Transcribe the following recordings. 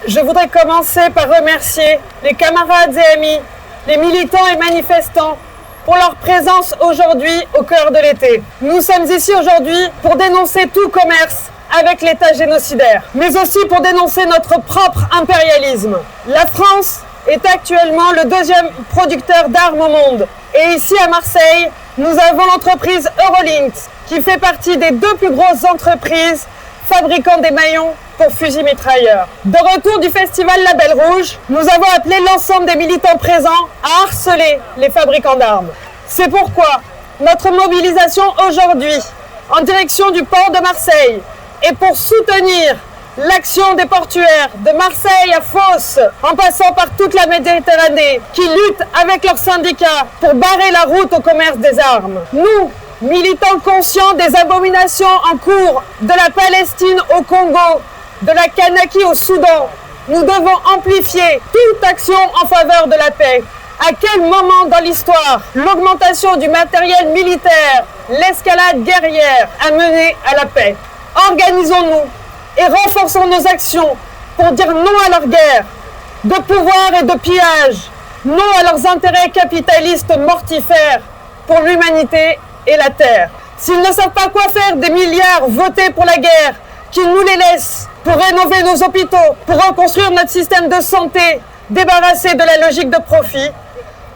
Je voudrais commencer par remercier les camarades et amis, les militants et manifestants pour leur présence aujourd'hui au cœur de l'été. Nous sommes ici aujourd'hui pour dénoncer tout commerce avec l'État génocidaire, mais aussi pour dénoncer notre propre impérialisme. La France est actuellement le deuxième producteur d'armes au monde. Et ici à Marseille, nous avons l'entreprise Eurolinks, qui fait partie des 2 plus grosses entreprises fabriquant des maillons pour fusils mitrailleurs. De retour du festival Label Rouge, nous avons appelé l'ensemble des militants présents à harceler les fabricants d'armes. C'est pourquoi notre mobilisation aujourd'hui en direction du port de Marseille est pour soutenir l'action des portuaires de Marseille à Fos, en passant par toute la Méditerranée, qui luttent avec leurs syndicats pour barrer la route au commerce des armes. Nous, militants conscients des abominations en cours de la Palestine au Congo, de la Kanaki au Soudan, nous devons amplifier toute action en faveur de la paix. À quel moment dans l'histoire l'augmentation du matériel militaire, l'escalade guerrière a mené à la paix? Organisons-nous et renforçons nos actions pour dire non à leur guerre, de pouvoir et de pillage, non à leurs intérêts capitalistes mortifères pour l'humanité et la terre. S'ils ne savent pas quoi faire des milliards votés pour la guerre, qu'ils nous les laissent pour rénover nos hôpitaux, pour reconstruire notre système de santé, débarrasser de la logique de profit,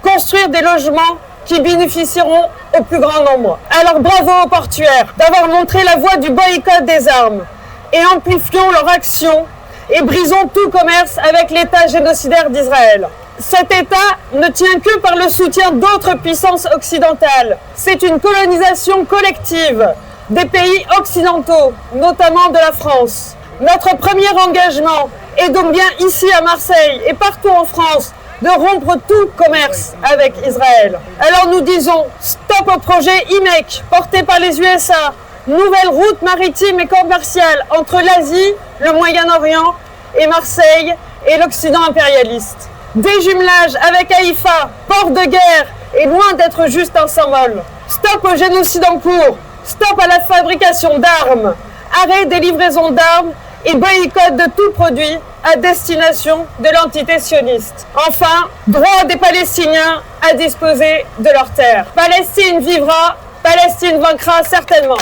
construire des logements qui bénéficieront au plus grand nombre. Alors bravo aux portuaires d'avoir montré la voie du boycott des armes et amplifions leur action et brisons tout commerce avec l'État génocidaire d'Israël. Cet État ne tient que par le soutien d'autres puissances occidentales. C'est une colonisation collective des pays occidentaux, notamment de la France. Notre premier engagement est donc bien ici à Marseille et partout en France de rompre tout commerce avec Israël. Alors nous disons stop au projet IMEC porté par les USA, nouvelle route maritime et commerciale entre l'Asie, le Moyen-Orient et Marseille et l'Occident impérialiste. Déjumelage avec Haïfa, port de guerre, est loin d'être juste un symbole. Stop au génocide en cours, stop à la fabrication d'armes, arrêt des livraisons d'armes et boycott de tout produit à destination de l'entité sioniste. Enfin, droit des Palestiniens à disposer de leurs terres. Palestine vivra, Palestine vaincra certainement.